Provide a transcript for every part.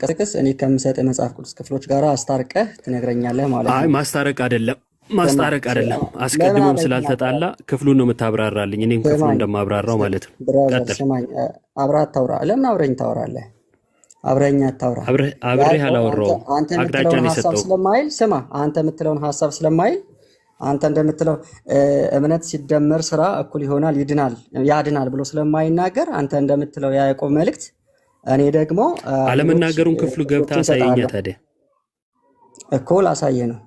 ከስከስ እኔ ከምሰጥ መጽሐፍ ቅዱስ ክፍሎች ጋር አስታርቀህ ትነግረኛለህ ማለት አይ ነው። ማስታረቅ አይደለም። አስቀድሞም ስላልተጣላ ክፍሉን ነው የምታብራራልኝ፣ እኔም ክፍሉን እንደማብራራው ማለት ነው። ብራዘር ቀጥል። ስማኝ፣ አብረህ አታውራ። ለምን አብረኝ ታወራለህ? አብረኛ አታውራ። አብሬህ አላወራውም። አንተ አቅጣጫን የምትለውን ሀሳብ የሰጠው ስለማይል ስማ፣ አንተ የምትለውን ሀሳብ ስለማይል አንተ እንደምትለው እምነት ሲደመር ስራ እኩል ይሆናል ያድናል ብሎ ስለማይናገር አንተ እንደምትለው የያዕቆብ መልእክት እኔ ደግሞ አለመናገሩን ክፍሉ ገብታ አሳየኛ። ታዲያ እኮ ላሳየ ነው።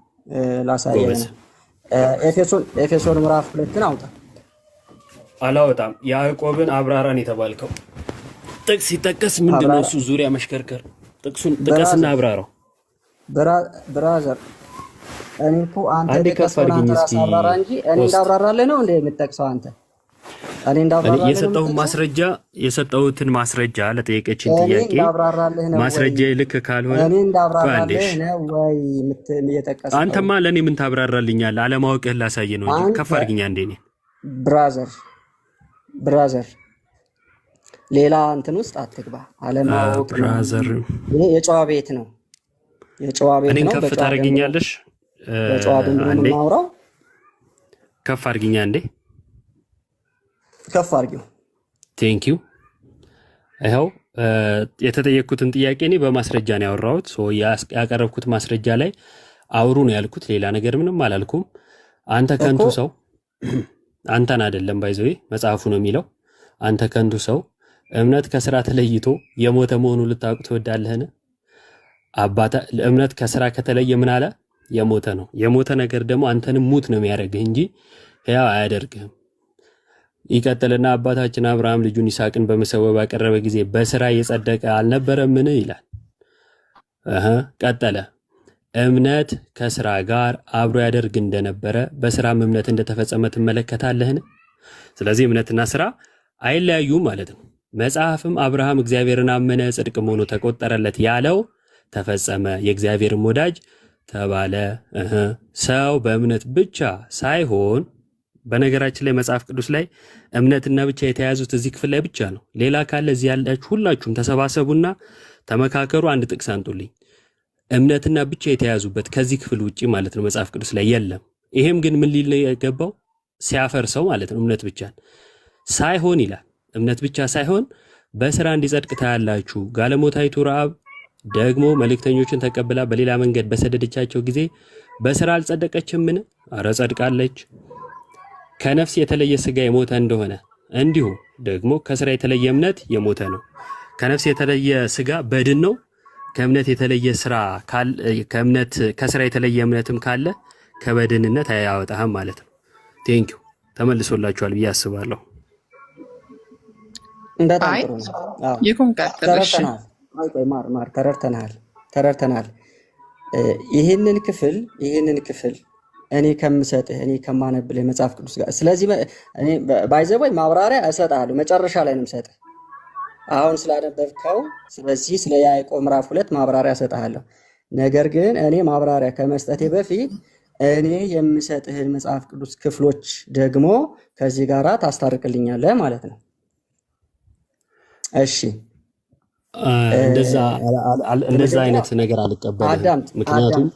ኤፌሶን ምዕራፍ 2 አውጣ። አላወጣም። ያዕቆብን አብራራን የተባልከው ጥቅስ ሲጠቀስ ምንድነው እሱ ዙሪያ መሽከርከር? ጥቅሱን ጥቀስና አብራራው ብራዘር። እኔ እኮ አንተ የጠቀስከውን አንተ ራስህ አብራራ እንጂ እኔ እንዳብራራልህ ነው እንደ የምትጠቅሰው አንተ። እኔ የሰጠሁትን ማስረጃ ለጠየቀችን ጥያቄ ማስረጃ ልክ ካልሆነ እኔ እንዳብራራልህ ነው ወይ የጠቀስከው? አንተማ ለእኔ ምን ታብራራልኛለህ? አለማወቅህን ላሳየ ነው እንጂ ከፍ አድርግኛ እንደ እኔ ብራዘር ሌላ እንትን ውስጥ አትግባ። አለማወቅ ብራዘር፣ ይሄ የጨዋ ቤት ነው። እኔን ከፍ ታደርግኛለሽ? በጨዋ ደንብ ነው የምናወራው። ከፍ አድርግኛ እንዴ። ከፍ አድርጊው። ቴንክ ዩ። ይኸው የተጠየቅኩትን ጥያቄ እኔ በማስረጃ ነው ያወራሁት። ያቀረብኩት ማስረጃ ላይ አውሩ ነው ያልኩት። ሌላ ነገር ምንም አላልኩም። አንተ ከንቱ ሰው፣ አንተን አይደለም ባይዘዌ መጽሐፉ ነው የሚለው። አንተ ከንቱ ሰው እምነት ከስራ ተለይቶ የሞተ መሆኑ ልታውቅ ትወዳለህን? እምነት ከስራ ከተለየ ምን አለ? የሞተ ነው። የሞተ ነገር ደግሞ አንተንም ሙት ነው የሚያደርግህ እንጂ ሕያው አያደርግህም። ይቀጥልና አባታችን አብርሃም ልጁን ይስሐቅን በመሰዊያ ባቀረበ ጊዜ በስራ የጸደቀ አልነበረምን ይላል። ቀጠለ። እምነት ከስራ ጋር አብሮ ያደርግ እንደነበረ በስራም እምነት እንደተፈጸመ ትመለከታለህን? ስለዚህ እምነትና ስራ አይለያዩም ማለት ነው። መጽሐፍም አብርሃም እግዚአብሔርን አመነ ጽድቅም ሆኖ ተቆጠረለት ያለው ተፈጸመ፣ የእግዚአብሔርም ወዳጅ ተባለ። ሰው በእምነት ብቻ ሳይሆን፣ በነገራችን ላይ መጽሐፍ ቅዱስ ላይ እምነትና ብቻ የተያዙት እዚህ ክፍል ላይ ብቻ ነው። ሌላ ካለ እዚህ ያላችሁ ሁላችሁም ተሰባሰቡና ተመካከሩ፣ አንድ ጥቅስ አንጡልኝ። እምነትና ብቻ የተያዙበት ከዚህ ክፍል ውጪ ማለት ነው መጽሐፍ ቅዱስ ላይ የለም። ይሄም ግን ምን ሊል ነው የገባው? ሲያፈርሰው ማለት ነው። እምነት ብቻ ሳይሆን ይላል። እምነት ብቻ ሳይሆን በስራ እንዲጸድቅ ታያላችሁ። ጋለሞታይቱ ረዓብ ደግሞ መልእክተኞችን ተቀብላ በሌላ መንገድ በሰደደቻቸው ጊዜ በስራ አልጸደቀችምን? አረ ጸድቃለች። ከነፍስ የተለየ ስጋ የሞተ እንደሆነ እንዲሁ ደግሞ ከስራ የተለየ እምነት የሞተ ነው። ከነፍስ የተለየ ስጋ በድን ነው። ከእምነት የተለየ ስራ ከስራ የተለየ እምነትም ካለ ከበድንነት አያወጣህም ማለት ነው። ቴንኪው። ተመልሶላችኋል ብዬ አስባለሁ። ተረድተናል። ይህንን ክፍል እኔ ከምሰጥህ እኔ ከማነብልህ መጽሐፍ ቅዱስ ጋር ስለዚህ እኔ ባይዘቦይ ማብራሪያ እሰጥሃለሁ። መጨረሻ ላይ ነው የምሰጥህ አሁን ስላነበብከው። ስለዚህ ስለ ያዕቆብ ምዕራፍ 2 ማብራሪያ እሰጥሃለሁ። ነገር ግን እኔ ማብራሪያ ከመስጠቴ በፊት እኔ የምሰጥህን መጽሐፍ ቅዱስ ክፍሎች ደግሞ ከዚህ ጋር ታስታርቅልኛለህ ማለት ነው። እሺ፣ እንደዛ አይነት ነገር አልቀበልም። ምክንያቱም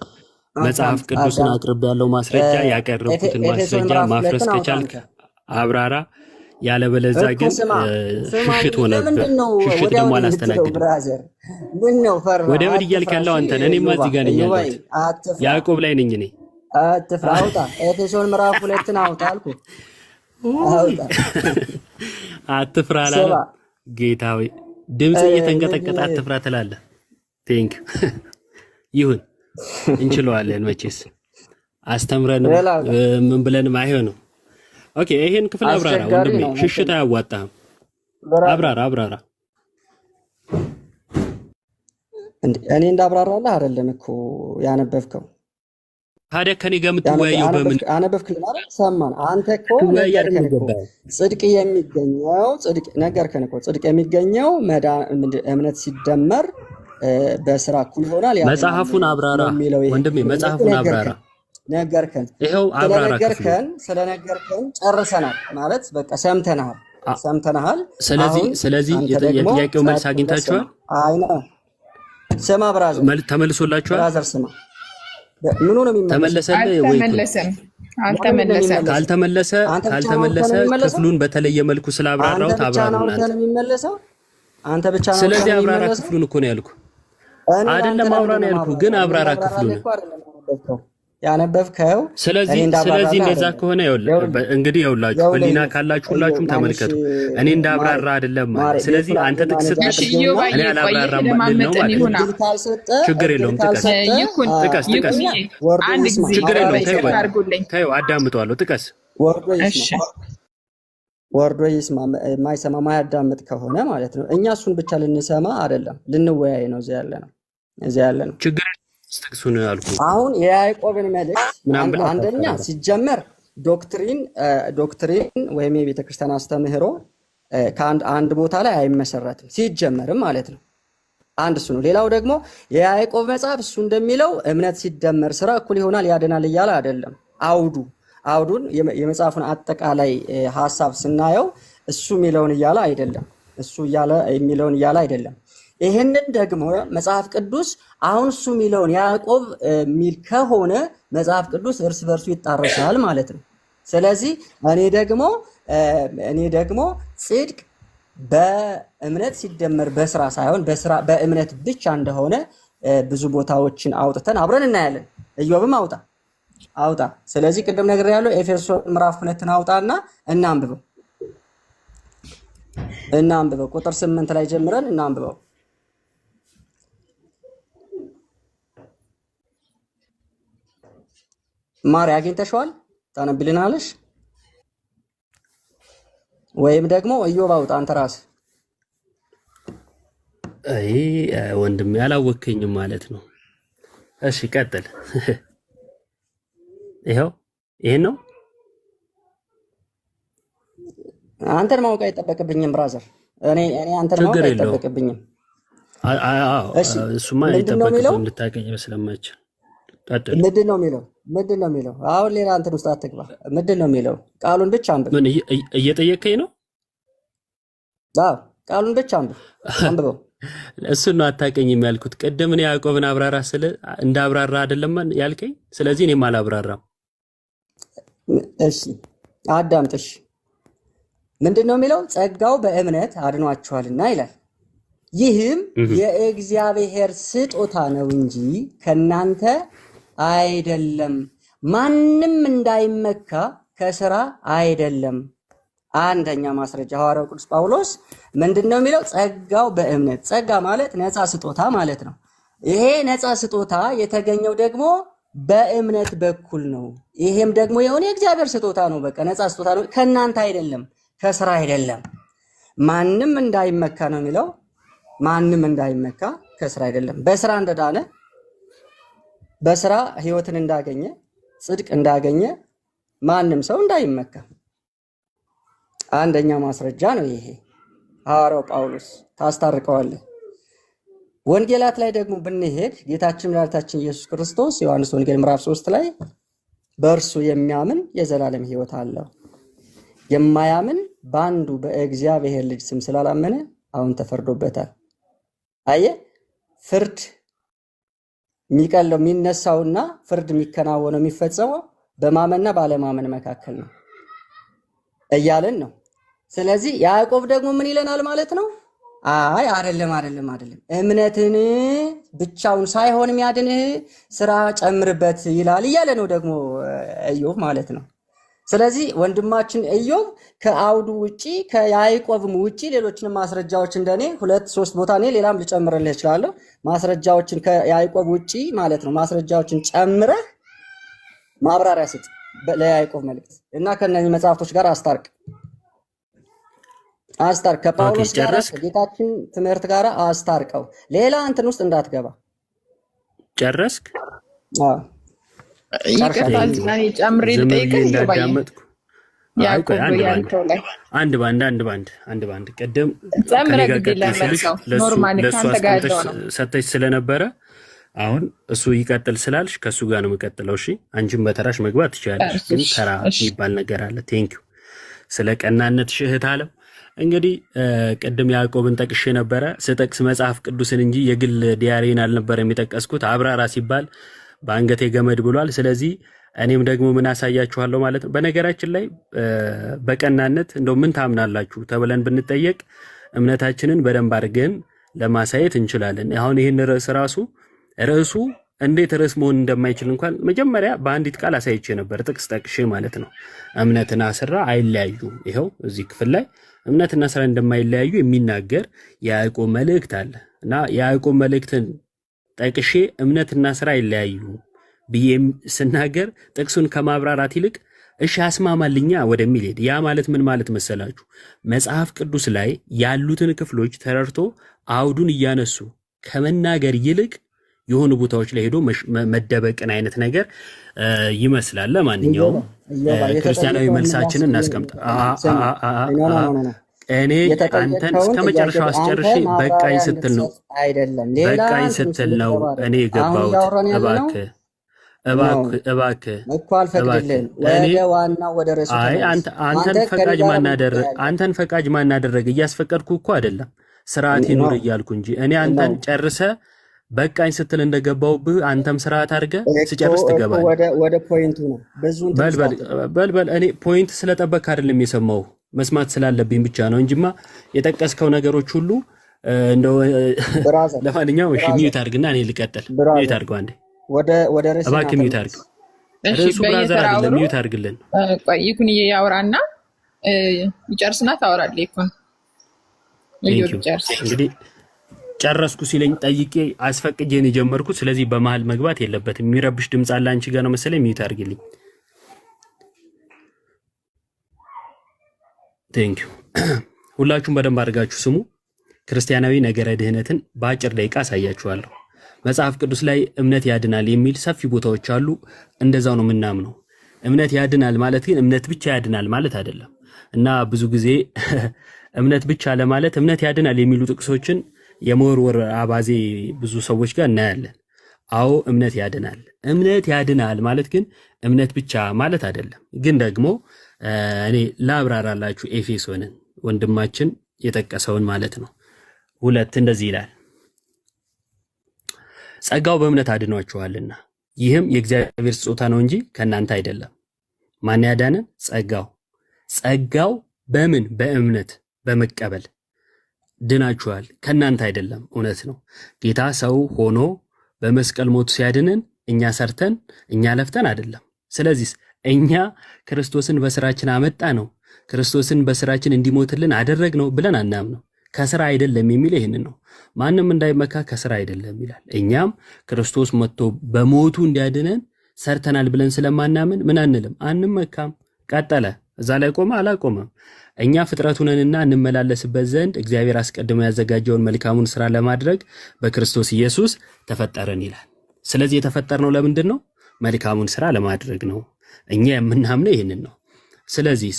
መጽሐፍ ቅዱስን አቅርብ ያለው ማስረጃ ያቀረብኩትን ማስረጃ ማፍረስ ከቻልክ አብራራ፣ ያለበለዚያ ግን ሽሽት ሆነብህ። ሽሽት ደግሞ አላስተናግድም። ወደ ወዲህ እያልክ ያለው አንተ ነህ። እኔማ እዚህ ጋር ነኝ ያለሁት፣ ያዕቆብ ላይ ነኝ እኔ። አትፍራ፣ አውጣ። ኤፌሶን ምዕራፍ 2 አውጣ አልኩህ። አውጣ። አትፍራ አላለም ጌታ ሆይ። ድምጽ እየተንቀጠቀጠ አትፍራ ትላለህ። ቴንክ ይሁን፣ እንችለዋለን መቼስ። አስተምረን ምን ብለን አይሆንም። ኦኬ፣ ይሄን ክፍል አብራራ ወንድሜ። ሽሽት አያዋጣህም። አብራራ። እኔ እንዳብራራለህ አይደለም እኮ ያነበብከው። ታዲያ ከኔ ጋር የምትወያየው በምን አነበብክልን? ሰማን። አንተ እኮ ጽድቅ የሚገኘው እምነት ሲደመር በስራ እኩል ይሆናል። መጽሐፉን አብራራ ወንድሜ፣ መጽሐፉን አብራራ። ነገርከን። ይሄው አብራራ። ስለነገርከን ጨርሰናል ማለት በቃ ሰምተናል። ስለዚህ የጥያቄው መልስ አግኝታችኋል። ስማ ብራዘር ተመልሶላችኋል? ብራዘር ስማ፣ ምኑ ነው የሚመለሰው? ተመለሰልህ ወይ? አልተመለሰም። ካልተመለሰ ክፍሉን በተለየ መልኩ ስላብራራሁት አብራራሁት። አንተ ብቻ ነው። ስለዚህ አብራራ ክፍሉን እኮ ነው ያልኩህ። አይደለም አብራ ነው ያልኩህ፣ ግን አብራራ ክፍሉን ያነበብከው። ስለዚህ እንደዛ ከሆነ እንግዲህ ይኸውላችሁ ህሊና ካላችሁ ሁላችሁም ተመልከቱ። እኔ እንዳብራራ አይደለም ማለት። ስለዚህ አንተ ጥቅስ ስትጠቅስ እኔ አላብራራም ማለት ነው ማለት። ችግር የለውም ጥቀስ። ችግር የለውም ተይው፣ አዳምጠዋለሁ። ጥቀስ። ወርዶ ይስማ። የማይሰማ ማያዳምጥ ከሆነ ማለት ነው። እኛ እሱን ብቻ ልንሰማ አይደለም፣ ልንወያይ ነው እዚያ ያለ ነው። ችግር ጥቅሱን አልኩ። አሁን የያዕቆብን መልእክት አንደኛ ሲጀመር ዶክትሪን ወይም የቤተክርስቲያን አስተምህሮ ከአንድ ቦታ ላይ አይመሰረትም ሲጀመርም ማለት ነው። አንድ እሱ ነው። ሌላው ደግሞ የያዕቆብ መጽሐፍ እሱ እንደሚለው እምነት ሲደመር ስራ እኩል ይሆናል ያድናል እያለ አይደለም። አውዱን የመጽሐፉን አጠቃላይ ሐሳብ ስናየው እሱ የሚለውን እያለ አይደለም። የሚለውን እያለ አይደለም። ይህንን ደግሞ መጽሐፍ ቅዱስ አሁን እሱ የሚለውን ያዕቆብ የሚል ከሆነ መጽሐፍ ቅዱስ እርስ በርሱ ይጣረሳል ማለት ነው። ስለዚህ እኔ ደግሞ ጽድቅ በእምነት ሲደመር በስራ ሳይሆን በእምነት ብቻ እንደሆነ ብዙ ቦታዎችን አውጥተን አብረን እናያለን። ኢዮብም አውጣ። ስለዚህ ቅድም ነግሬያለሁ። ኤፌሶን ምዕራፍ 2 አውጣና እናንብበው። ቁጥር 8 ላይ ጀምረን እናንብበው። ማሪ አግኝተሽዋል? ታነብልናለሽ? ወይም ደግሞ ኢዮብ አውጣ አንተ ራስህ። አይ ወንድም ያላወከኝም ማለት ነው። እሺ ቀጥል። ይሄን ነው አንተን ማወቅ አይጠበቅብኝም ብራዘር። እኔ አንተን ማወቅ አይጠበቅብኝም። እሱማ አይጠበቅብኝም ልታገኝ ስለማይችል። ምንድን ነው የሚለው? አሁን ሌላ እንትን ውስጥ አትግባ። ምንድን ነው የሚለው? ቃሉን ብቻ አንብብ። ምን እየጠየቀኝ ነው? አዎ ቃሉን ብቻ አንብበው። እሱን ነው አታውቅኝም ያልኩት። ቅድም እኔ ያዕቆብን አብራራ ስለ እንዳብራራ አይደለም ያልከኝ። ስለዚህ እኔም አላብራራም። እሺ አዳምጥሽ። ምንድን ነው የሚለው? ጸጋው በእምነት አድኗችኋልና ይላል። ይህም የእግዚአብሔር ስጦታ ነው እንጂ ከናንተ አይደለም፣ ማንም እንዳይመካ ከስራ አይደለም። አንደኛ ማስረጃ ሐዋርያው ቅዱስ ጳውሎስ ምንድነው የሚለው? ጸጋው በእምነት። ጸጋ ማለት ነፃ ስጦታ ማለት ነው። ይሄ ነፃ ስጦታ የተገኘው ደግሞ በእምነት በኩል ነው። ይሄም ደግሞ የሆነ የእግዚአብሔር ስጦታ ነው። በቃ ነፃ ስጦታ ነው፣ ከናንተ አይደለም፣ ከስራ አይደለም። ማንም እንዳይመካ ነው የሚለው። ማንም እንዳይመካ ከስራ አይደለም። በስራ እንደዳነ፣ በስራ ህይወትን እንዳገኘ፣ ጽድቅ እንዳገኘ ማንም ሰው እንዳይመካ አንደኛ ማስረጃ ነው ይሄ። ሐዋርያው ጳውሎስ ታስታርቀዋለህ። ወንጌላት ላይ ደግሞ ብንሄድ ጌታችን መድኃኒታችን ኢየሱስ ክርስቶስ ዮሐንስ ወንጌል ምዕራፍ 3 ላይ በእርሱ የሚያምን የዘላለም ህይወት አለው፣ የማያምን በአንዱ በእግዚአብሔር ልጅ ስም ስላላመነ አሁን ተፈርዶበታል። አየህ፣ ፍርድ የሚነሳውና ፍርድ የሚከናወነው የሚፈጸመው በማመንና ባለማመን መካከል ነው እያለን ነው። ስለዚህ ያዕቆብ ደግሞ ምን ይለናል ማለት ነው? አይ አይደለም፣ እምነትን ብቻውን ሳይሆን የሚያድንህ ስራ ጨምርበት ይላል እያለ ነው ደግሞ ኢዮብ ማለት ነው። ስለዚህ ወንድማችን ኢዮብ ከአውዱ ውጪ ከያዕቆብም ውጪ ሌሎችንም ማስረጃዎች እንደኔ 2-3 ቦታ እኔ ሌላም ልጨምርልህ እችላለሁ። ማስረጃዎችን ከያዕቆብ ውጪ ማለት ነው ማስረጃዎችን ጨምረህ ማብራሪያ ስጥ ለያዕቆብ መልእክት እና ከነዚህ መጽሐፍቶች ጋር አስታርቅ ከጳውሎስ ጋር ከጌታችን ትምህርት ጋር አስታርቀው። ሌላ እንትን ውስጥ እንዳትገባ። ጨረስክ? አዎ ይቀርታል። ጨምሬ ልጠይቅህ እንዳዳመጥኩ ያዕቆብ ያንተው ላይ አንድ ባንድ ቀደም ጨምረህ ግዴ ኖርማል ካንተ ጋር ነው ሰተች ስለነበረ አሁን እሱ ይቀጥል ስላልሽ ከሱ ጋር ነው የምቀጥለው። እሺ አንቺም በተራሽ መግባት ትችላለሽ፣ ግን ተራ የሚባል ነገር አለ። ቴንኪው ስለ ቀናነት እህት አለም እንግዲህ ቅድም ያዕቆብን ጠቅሼ ነበረ። ስጠቅስ መጽሐፍ ቅዱስን እንጂ የግል ዲያሪን አልነበረም የጠቀስኩት። አብራራ ሲባል በአንገቴ ገመድ ብሏል። ስለዚህ እኔም ደግሞ ምን አሳያችኋለሁ ማለት ነው። በነገራችን ላይ በቀናነት እንደው ምን ታምናላችሁ ተብለን ብንጠየቅ እምነታችንን በደንብ አድርገን ለማሳየት እንችላለን። አሁን ይህን ርዕሱ እንዴት ርዕስ መሆን እንደማይችል እንኳን መጀመሪያ በአንዲት ቃል አሳይቼ ነበር፣ ጥቅስ ጠቅሼ ማለት ነው። እምነትና ስራ አይለያዩም። ይኸው እዚህ ክፍል ላይ እምነትና ስራ እንደማይለያዩ የሚናገር የያዕቆብ መልእክት አለ እና የያዕቆብ መልእክትን ጠቅሼ እምነትና ስራ አይለያዩ ብዬ ስናገር ጥቅሱን ከማብራራት ይልቅ እሺ አስማማልኛ ወደሚል ሄድ። ያ ማለት ምን ማለት መሰላችሁ? መጽሐፍ ቅዱስ ላይ ያሉትን ክፍሎች ተረድቶ አውዱን እያነሱ ከመናገር ይልቅ የሆኑ ቦታዎች ላይ ሄዶ መደበቅን አይነት ነገር ይመስላል። ለማንኛውም ክርስቲያናዊ መልሳችንን እናስቀምጥ። እኔ አንተን እስከ መጨረሻው አስጨርሼ በቃኝ ስትል ነው እኔ የገባሁት። እባክህ እኮ አልፈቅድልህም። ወደ ዋናው ወደ ርዕሱ አንተን ፈቃጅ ማናደረገ? እያስፈቀድኩ እኮ አይደለም፣ ስርዓት ይኑር እያልኩ እንጂ እኔ አንተን ጨርሰ በቃኝ ስትል እንደገባውብህ አንተም ስርዓት አድርገህ ስጨርስ ትገባለህ። ወደ ፖይንቱ ነው። በልበል። እኔ ፖይንት ስለጠበቅ አይደለም የሰማው መስማት ስላለብኝ ብቻ ነው እንጂማ የጠቀስከው ነገሮች ሁሉ እንደው ለማንኛውም እሺ ሚዩት አድርግና እኔ ልቀጥል። ሚዩት አድርገው አንዴ ወደ ርዕሱ እባክህ ሚዩት አድርገው። ርዕሱ ብራዘር አይደለም፣ ሚዩት አድርግልን። ቆይ ይኩን ያውራና ይጨርስና ታወራለህ። ይኩን እንግዲህ ጨረስኩ ሲለኝ ጠይቄ አስፈቅጄን የጀመርኩት። ስለዚህ በመሃል መግባት የለበትም። የሚረብሽ ድምፅ አለ አንቺ ጋር ነው መሰለኝ። ሚዩት አድርግልኝ። ቴንክ ዩ። ሁላችሁም በደንብ አድርጋችሁ ስሙ። ክርስቲያናዊ ነገረ ድህነትን በአጭር ደቂቃ አሳያችኋለሁ። መጽሐፍ ቅዱስ ላይ እምነት ያድናል የሚል ሰፊ ቦታዎች አሉ። እንደዛው ነው የምናምነው። እምነት ያድናል ማለት ግን እምነት ብቻ ያድናል ማለት አይደለም እና ብዙ ጊዜ እምነት ብቻ ለማለት እምነት ያድናል የሚሉ ጥቅሶችን የመወርወር አባዜ ብዙ ሰዎች ጋር እናያለን። አዎ እምነት ያድናል። እምነት ያድናል ማለት ግን እምነት ብቻ ማለት አይደለም። ግን ደግሞ እኔ ላብራራላችሁ ኤፌሶንን ወንድማችን የጠቀሰውን ማለት ነው። 2 እንደዚህ ይላል፣ ጸጋው በእምነት አድኗችኋልና ይህም የእግዚአብሔር ስጦታ ነው እንጂ ከእናንተ አይደለም። ማን ያዳነን? ጸጋው በምን? በእምነት በመቀበል ድናችኋል፣ ከእናንተ አይደለም። እውነት ነው። ጌታ ሰው ሆኖ በመስቀል ሞቱ ሲያድንን እኛ ሰርተን እኛ ለፍተን አይደለም። ስለዚህ እኛ ክርስቶስን በስራችን አመጣ ነው፣ ክርስቶስን በስራችን እንዲሞትልን አደረግ ነው ብለን አናምነው። ከስራ አይደለም የሚለው ይህንን ነው። ማንም እንዳይመካ ከስራ አይደለም ይላል። እኛም ክርስቶስ መጥቶ በሞቱ እንዲያድነን ሰርተናል ብለን ስለማናምን ምን አንልም፣ አንመካም። ቀጠለ። እዛ ላይ ቆመ? አላቆመም። እኛ ፍጥረቱ ነንና እንመላለስበት ዘንድ እግዚአብሔር አስቀድሞ ያዘጋጀውን መልካሙን ስራ ለማድረግ በክርስቶስ ኢየሱስ ተፈጠረን ይላል። ስለዚህ የተፈጠርነው ለምንድን ነው? መልካሙን ስራ ለማድረግ ነው። እኛ የምናምነው ይህንን ነው። ስለዚህ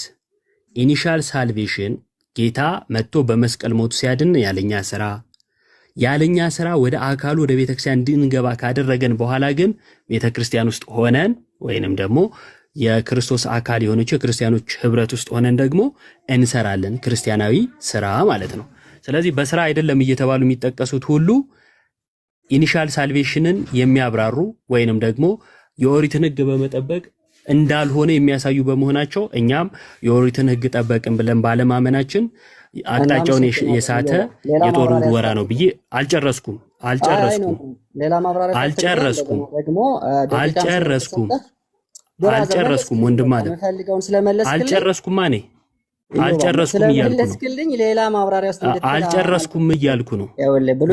ኢኒሻል ሳልቬሽን ጌታ መጥቶ በመስቀል ሞቱ ሲያድን ያለኛ ስራ ወደ አካሉ ወደ ቤተክርስቲያን እንድንገባ ካደረገን በኋላ ግን ቤተክርስቲያን ውስጥ ሆነን ወይንም ደግሞ የክርስቶስ አካል የሆነች የክርስቲያኖች ህብረት ውስጥ ሆነን ደግሞ እንሰራለን፣ ክርስቲያናዊ ስራ ማለት ነው። ስለዚህ በስራ አይደለም እየተባሉ የሚጠቀሱት ሁሉ ኢኒሻል ሳልቬሽንን የሚያብራሩ ወይንም ደግሞ የኦሪትን ህግ በመጠበቅ እንዳልሆነ የሚያሳዩ በመሆናቸው እኛም የኦሪትን ህግ ጠበቅን ብለን ባለማመናችን አቅጣጫውን የሳተ የጦር ውርወራ ነው ብዬ አልጨረስኩም ወንድም አለ አልጨረስኩም እያልኩ ነው።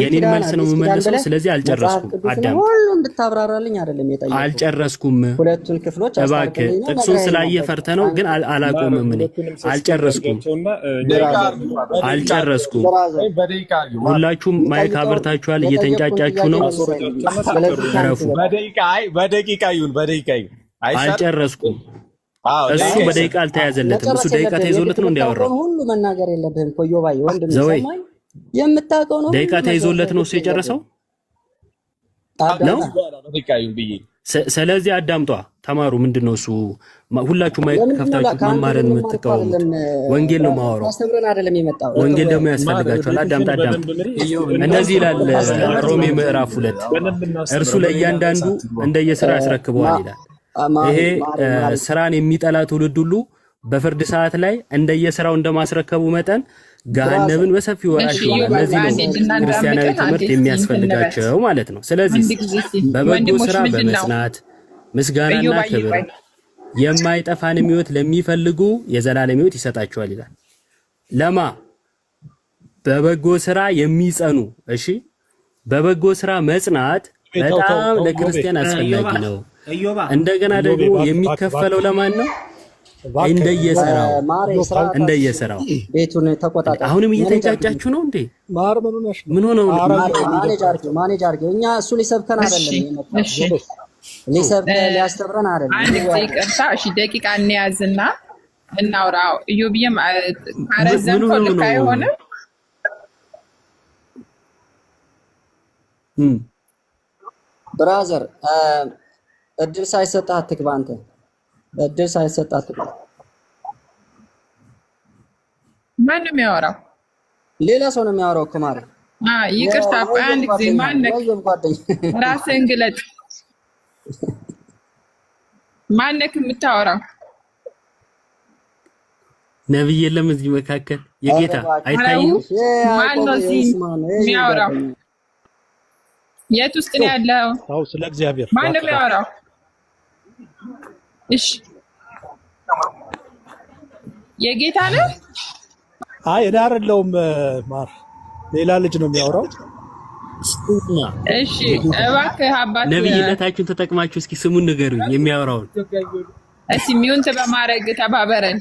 የኔን መልስ ነው የምመልሰው። ስለዚህ አልጨረስኩም። አዳም ሁሉም እንድታብራራልኝ አይደለም የጠየቁት። አልጨረስኩም። ሁለቱን ክፍሎች እባክህ ጥቅሱን ስላየ ፈርተህ ነው። ግን አላቆምም። እኔ አልጨረስኩም። ሁላችሁም ማይክ አብርታችኋል፣ እየተንጫጫችሁ ነው። ረፉ። በደቂቃ ይሁን። አልጨረስኩም። እሱ በደቂቃ አልተያዘለትም። እሱ ደቂቃ ተይዞለት ነው እንዲያወራው። ሁሉ መናገር የለብህም እኮ ዮባይ ወንድም ሰማይ የምታውቀው ነው። ደቂቃ ተይዞለት ነው እሱ የጨረሰው ነው። ስለዚህ አዳምጧ፣ ተማሩ። ምንድነው እሱ ሁላችሁ ማይክ ከፍታችሁ መማርን የምትቃወሙት? ወንጌል ነው ማወራው። አስተምረን አይደለም የመጣው። ወንጌል ደግሞ ያስፈልጋችኋል። አዳምጣ። እንደዚህ ይላል ሮሜ ምዕራፍ 2 እርሱ ለእያንዳንዱ እንደየሥራ ያስረክበዋል ይላል። ይሄ ስራን የሚጠላ ትውልድ ሁሉ በፍርድ ሰዓት ላይ እንደየሥራው እንደማስረከቡ መጠን ገሃነምን በሰፊው ወራሽ ይሆናል። ለዚህ ነው ክርስቲያናዊ ትምህርት የሚያስፈልጋቸው ማለት ነው። ስለዚህ በበጎ ስራ በመጽናት ምስጋናና ክብር የማይጠፋን ሕይወት ለሚፈልጉ የዘላለም ሕይወት ይሰጣቸዋል ይላል። ለማ በበጎ ስራ የሚጸኑ። እሺ፣ በበጎ ስራ መጽናት በጣም ለክርስቲያን አስፈላጊ ነው። እንደገና ደግሞ የሚከፈለው ለማን ነው? እንደየሥራው ቤቱን ተቆጣጣ። አሁንም እየተንጫጫችሁ ነው እንዴ? ምን ሆነው ነው? ማኔጅ አድርገው። እኛ እሱ ሊሰብከን አይደለም፣ ሊሰብከን ሊያስተምረን አይደለም። አንድ ጊዜ ይቅርታ። እሺ ደቂቃ እንያዝና እናውራው። ኢዮብዬም አረዘም ፈልካ አይሆንም። ብራዘር እድል ሳይሰጥህ አትግባ። አንተ እድል ሳይሰጥህ አትግባ። ማን ነው የሚያወራው? ሌላ ሰው ነው የሚያወራው እኮ ማሪ። ይቅርታ። ቆይ አንድ ጊዜ ማነክ? ራስህን ግለጥ። ማነክ የምታወራው? ነብይ የለም እዚህ መካከል። የጌታ አይታይም። ማን ነው እዚህ የሚያወራው? የት ውስጥ ነው ያለው? አው ስለ እግዚአብሔር ማን ነው የሚያወራው? እሺ የጌታ ነው? አይ እኔ አይደለሁም ማር፣ ሌላ ልጅ ነው የሚያወራው። እሺ እባክህ አባት ነብይነታችሁን ተጠቅማችሁ እስኪ ስሙን ንገሩኝ የሚያወራውን። እሺ ሚውንት በማድረግ ተባበረን።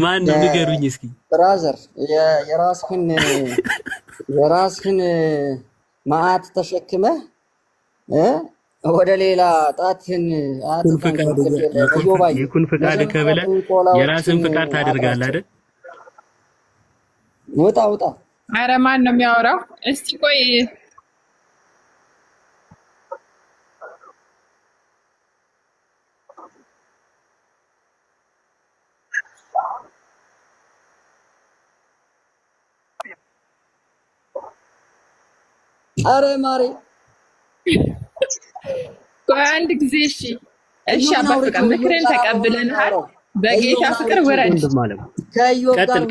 ማን ነው ንገሩኝ እስኪ ብራዘር። የራስህን መዓት ተሸክመህ ወደ ሌላ ጣትህን ይኩን ፍቃድ ከብለህ የራስህን ፍቃድ ታደርጋለህ አይደል? ውጣ። ኧረ ማን ነው የሚያወራው? እስቲ ቆይ አረ ማሪ ቆይ አንድ ጊዜ። እሺ አባፍቃ ምክርን ተቀብለናል። በጌታ ፍቅር ወረድ።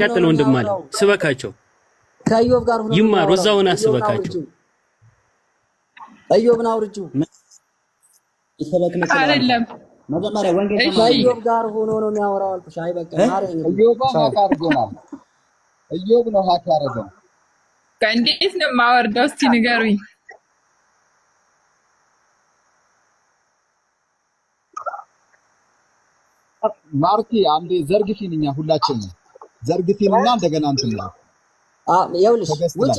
ቀጥል ወንድም አለ። ስበካቸው። ከኢዮብ ጋር ሆኖ ይማሩ። እዛውና ስበካቸው። ኢዮብን አውርጁ። ይሰበክነ አይደለም መጀመሪያ ወንጌል ከኢዮብ ጋር ሆኖ ነው የሚያወራው አልኩሽ። አይ በቃ ማሪ ኢዮብ ሀክ አድርጎናል። ኢዮብ ነው ሀክ ያደረገው። እንዴት ነው የማወርደው? እስቲ ንገሩኝ። ማርቲ አንዴ ዘርግፊንኛ ሁላችንም ዘርግፊንና እንደገና እንትን ነው። ይኸውልሽ ውጪ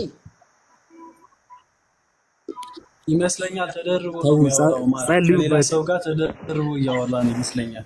ይመስለኛል። ተደርቦ ሌላ ሰው ጋር ተደርቦ እያወራን ይመስለኛል።